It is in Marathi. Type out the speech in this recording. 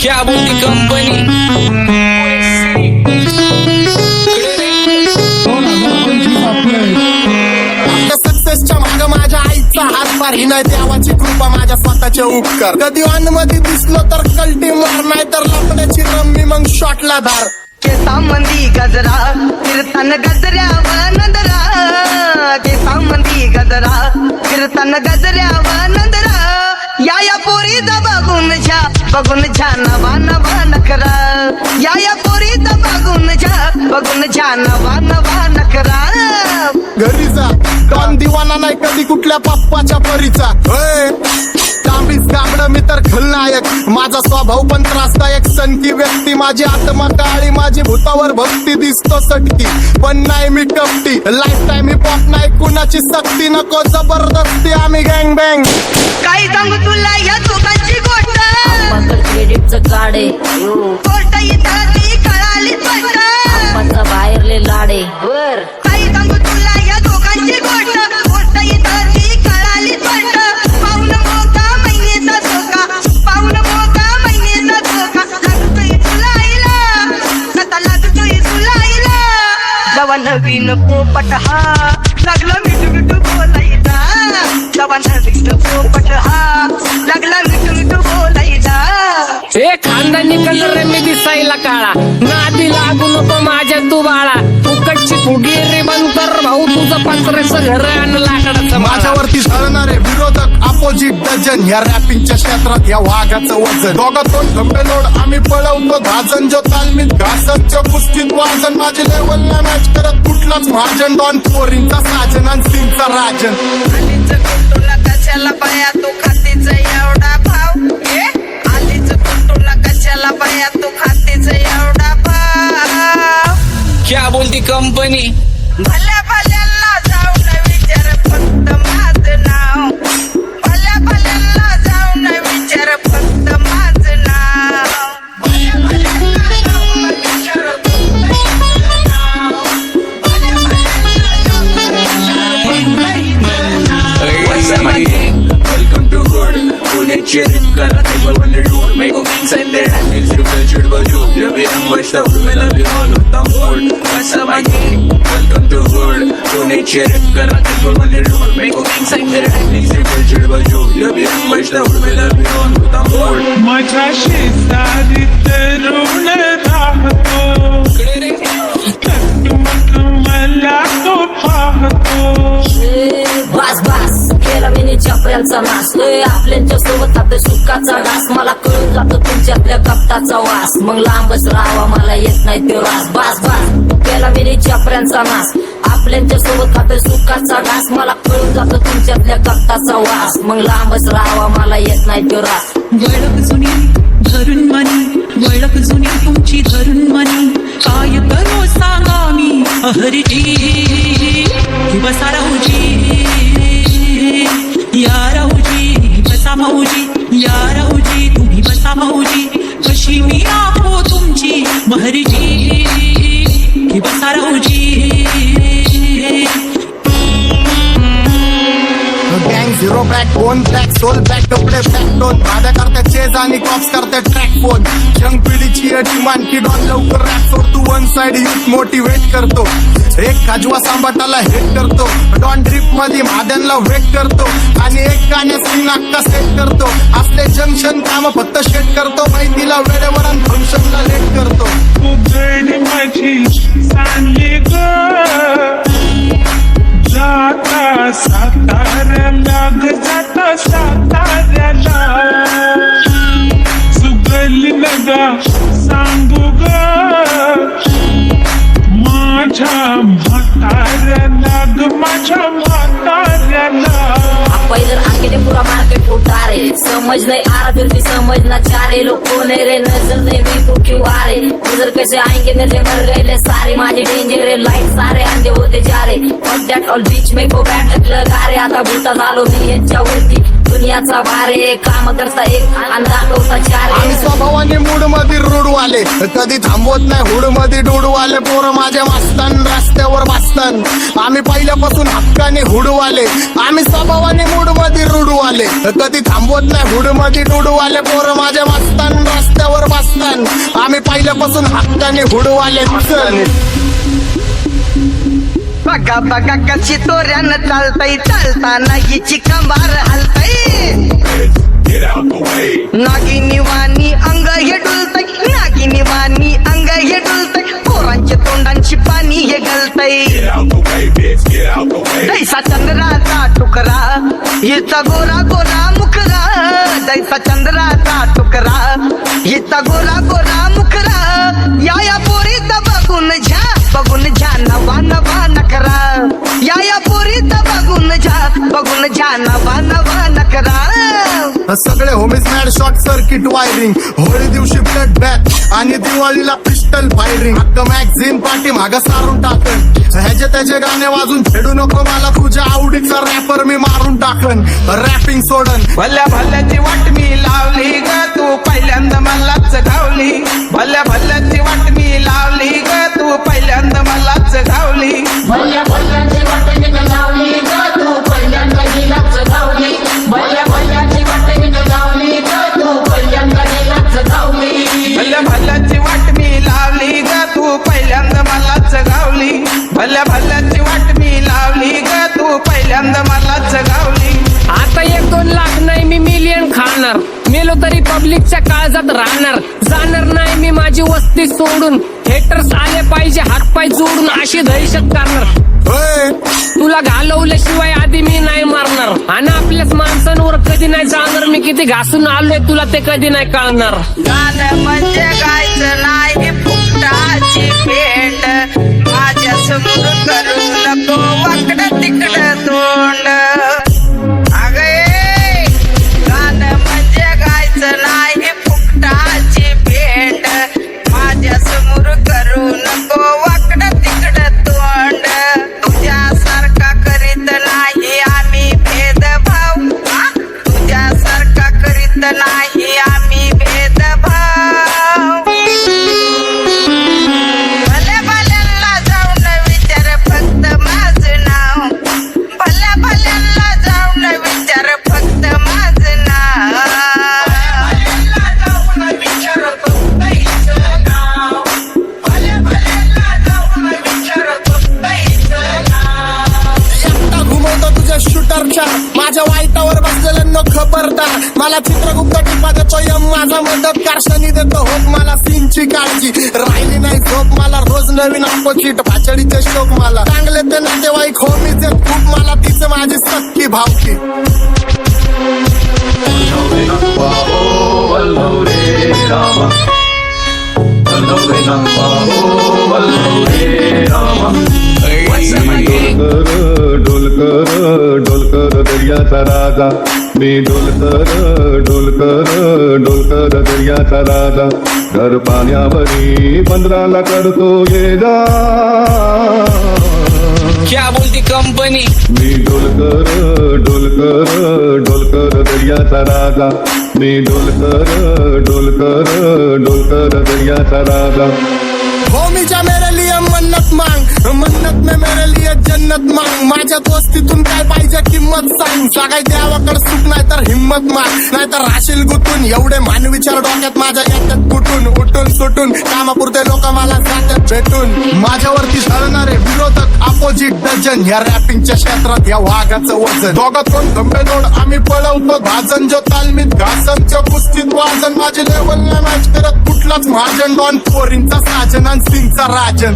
क्या बोलती कंपनी सक्सेसच्या माग माझ्या आईचा हातभार ही नाही देवाची कृपा माझ्या स्वतःचे उपकार कधी मध्ये दिसलो तर कल्टी मार नाही तर लपण्याची रम्मी मग शॉटला धार केसांमंदी गजरा कीर्तन गजऱ्यावर नंदरा केसांमंदी गजरा कीर्तन गजऱ्यावर नंदरा या पोरीचा बघून छा नवा नवा नखरा या पोरीचा बघून छा नवा नवा नखरा घरी जा डॉन दिवाना नाही कधी कुठल्या पप्पाच्या परीचा तांबीस गाबड मी तर खलनायक माझा स्वभाव पण त्रासदायक सनकी व्यक्ती माझी आत्मा काळी माझी भूतावर भक्ती दिसतो सटकी पण नाही मी कपटी लाईफ टाइम हिपहॉप नाही कुणाची सक्ती नको जबरदस्ती आम्ही गँग बँग काय सांगू तुला या दोघांची गोष्ट क्रेडिटचं काढे गोष्ट इथं ती कळाली स्पष्ट आप्पाचा बाहेरले लाडे वर काय सांगू तुला या दोघांची गोष्ट इथं ती कळाली स्पष्ट पाऊन मोका महिनेचा धोका पाऊन मोका महिनेचा धोका लागतोय तुला आईला आता लागतोय तुला आईला जवा नवीन पोपट हा लागला मिठू मिठू बोलायचा जवा नवीन पोपट हा लागला मिठू मिठू बोलायचा हे खानदानी कलर रे मी दिसायला काळा नादी लागू नको माझ्या तू बाळा उकटची फुगी रे बंद कर भाऊ तुझं पात्रेचं घर आणि लाकडाचं माझ्यावरती झळणारे विरोधक अपोजिट डझन या रॅपिंगच्या क्षेत्रात या वाघाचं वजन दोघातून खंबे लोड आम्ही पळवतो धाजन जो तालमीत घासतच्या कुस्तीत वाजन माझी लेवलला मॅच करत कुठलाच महाजन डॉन पोरींचा साजन आणि सीनचा राजन आलीच कुटुला कशाला बाया तू खातीच एवढा भाव आलीच कुटुला कशाला बाया तू खातीच एवढा भाव क्या बोलती कंपनी भल्या भल्यांना जाऊन विचार फक्त माझं नाव भल्या भल्यांना जाऊन विचार फक्त माझं नाव भल्या भल्यांना जाऊन विचार फक्त माझं नाव भल्या भल्यांना जाऊन What's up, my gang? Welcome to Hood. पुण्याचे करा टेबल वन डूड मेको inside there handles you cultured वजूद लव यू मस्ट ऑफ मेला बी ऑल होता mood What's up, my gang? Welcome to Hood. पुण्याचे करा टेबल वन डूड मेको inside there handles you cultured वजूद लव यू मस्ट ऑफ मेला बी ऑल होता मूड माझ्या शेजारी तरुण राहतो मग मला तो पाहतो बास बास केला मी चपऱ्यांचा नाश आपल्यांच्या सोबत खाते सुखाचा घास मला कळून जातो तुमच्यातल्या कपटाचा वास मग लांबच राहावा मला येत नाही तो रास बास बास केला मी चपऱ्यांचा नाश आपल्यांच्या सोबत खाते सुखाचा घास मला कळून जातो तुमच्यातल्या कपटाचा वास मग लांबच राहावा मला येत नाही तो रास वळख जुनी धरून मनी वळख जुनी तुमची धरून मनी काय करो सांगा मी हरजी बसा राहूजी या राहूजी बसा भाऊजी या राहूजी तुम्ही बसा भाऊजी कशी मी राहो तुमची महरजी बसा राहूजी गँग zero back bone black soul back कपडे बॅक टोन भाड्या करते चेज आणि कॉप्स करते ट्रॅक फोन जंग पिढीची अटी मानकी डॉन लवकर रॅप सोड तू वन साइड युथ मोटिवेट करतो एक खाजवा सांबाटाला हेट करतो डॉन ड्रिप मध्ये भाद्यांना वेट करतो आणि एक गाण्यात सीन अक्का सेट करतो असले जंक्शन काम फक्त शेट करतो माहितीला वेळेवर आणि फंक्शनला लेट करतो उघड माझी सांगे ग जाता साताऱ्याला ग जाता साताऱ्याला सुगल नगा सांगू ग माझ्या म्हाताऱ्याला ग माझ्या म्हाताऱ्याला पहिलं आंकेले पुरा मार्केट फुटा रे समझ नहीं आ रहा फिर भी समझना चाह रहे लोग कौन है रे नजर नहीं भी तो क्यों आ रहे नजर कैसे आएंगे नजर मर गए ले सारे माझे डेंजर रे लाइट सारे अंधे होते जा रहे फक दॅट ऑल बीच में को बैठक लगा रे आता भूता झालो मी यांच्यावरती दुनियाचा भारे काम करता एक अंदाज होता चार आम्ही स्वभावाने मूड मध्ये रूडवाले कधी थांबवत नाही हुड मध्ये डुडवाले पोरं माझ्या मस्तान रस्त्यावर बसतान आम्ही पहिल्यापासून हक्काने हुडवाले आम्ही स्वभावाने मूड मध्ये रूडवाले कधी थांबवत नाही हुड मध्ये डुडवाले पोरं माझ्या मस्तान रस्त्यावर वतन आम्ही पहिल्यापासून हक्काने हुडवाले चल बघा बघा कशी तोऱ्यानं चालतय चालताना हिची कंबार हलतय नागिनी वाणी अंग हे डुलतय नागिनी वाणी अंग हे डुलतय पोरांच्या तोंडांची पाणी हे गलतय दैसा चंद्राचा टुकरा हिचा गोरा गोरा मुखरा दैसा चंद्राचा टुकरा हिचा गोरा गोरा मुखरा या पोरीचा बघून झा नवा नवा नकरा या पोरीचा बघून झा नवा नकरा सगळे homies mad short circuit wiring Holi दिवशी ब्लड बॅथ आणि दिवाळीला पिस्टल फायरिंग हक्क मॅगझिन पाठी मागं सारून टाकन ह्याचे त्याचे गाणे वाजून फेडू नको मला तुझ्या आवडीचा रॅपर मी मारून टाकन रॅपिंग सोडन भल्या भल्याची वाट मी लावली ग तू पहिल्यांदा मलाच गावली भल्या भल्याची वाट मी लावली ग तू पहिल्यांदा मलाच गावली भल्या भल्याची वाट मी लावली ग तू पहिल्यांदा गेलाच गावली भल्या भल्याची वाट मी लावली ग तू पहिल्यांदा गेलाच गावली भल्या भल्याची वाट मी लावली ग तू पहिल्यांदा मलाच गावली भल्या भल्याची वाट मी लावली ग तू पहिल्यांदा मलाच गावली आता 1-2 लाख नाही मी मिलियन खाणार मेलो तरी पब्लिकच्या काळजात राहणार जाणार नाही मी माझी वस्ती सोडून थिएटर्स आले पाहिजे हातपाय जोडून अशी दहशत करणार तुला घालवल्याशिवाय आधी मी नाही मारणार आणि आपल्याच माणसांवर कधी नाही जाणार मी किती घासून आलोय तुला ते कधी नाही कळणार गाणं म्हणजे गायचं नाही फुकटाची भेट माझ्या समोर करू नको वाकडं तिकडं तोंड अगे गाणं म्हणजे गायचं नाही फुकटाची भेट माझ्या समोर करू नको वाकडं तिकडं तोंड तुझ्यासारखा करीत नाही आम्ही भेदभाव तुझ्यासारखा करीत नाही आम्ही भेदभाव भल्या भल्यांना जाऊन विचार फक्त माझं नाव भल्या भल्यांना जाऊन विचार फक्त माझं नाव एकटा घुमवतो तुझ्या शूटरच्या माझ्या वाईटावर बसलेलं न खबरदार मला चित्रगुप्त टिपा देतो यम माझा मदत कारशनी देतो होप मला सीनची काळजी राहिली नाही झोप मला रोज नवीन अपोजिट भाचडीचे शोक मला चांगले ते नातेवाईक होमीच खूप मला तिचं माझी सक्की भावकी डोलकर दर्याचा राजा मी डोलकर दर्याचा राजा घर पाण्यावरी बंदराला करतो ये जा क्या बोलती कंपनी मी डोलकर दर्याचा राजा मी डोलकर दर्याचा राजा होमीच्या मेरे लिए मन्नत मांग मन्नत में मेरे लिए जन्नत मांग माझ्या दोस्तीतून काय पाहिजे किंमत सांग सगळ्या देवाकडे सुख नाही तर हिम्मत माग नाही तर राशील गुतून एवढे मानविचार डोक्यात माझ्या येतात कुठून उठून सुटून कामापुरते लोक मला जातात भेटून माझ्यावरती धरणारे विरोधक अपोजिट डझन या रॅपिंगच्या क्षेत्रात या वाघाचं वजन दोघात कोण गंभे लोड आम्ही पळवतो भाजन जो तालमीत घासनच्या कुस्तीत वाजन माझी लेवल नाही मॅच करत कुठलाच महाजन डॉन पोरींचा साजन आणि सिंगचा राजन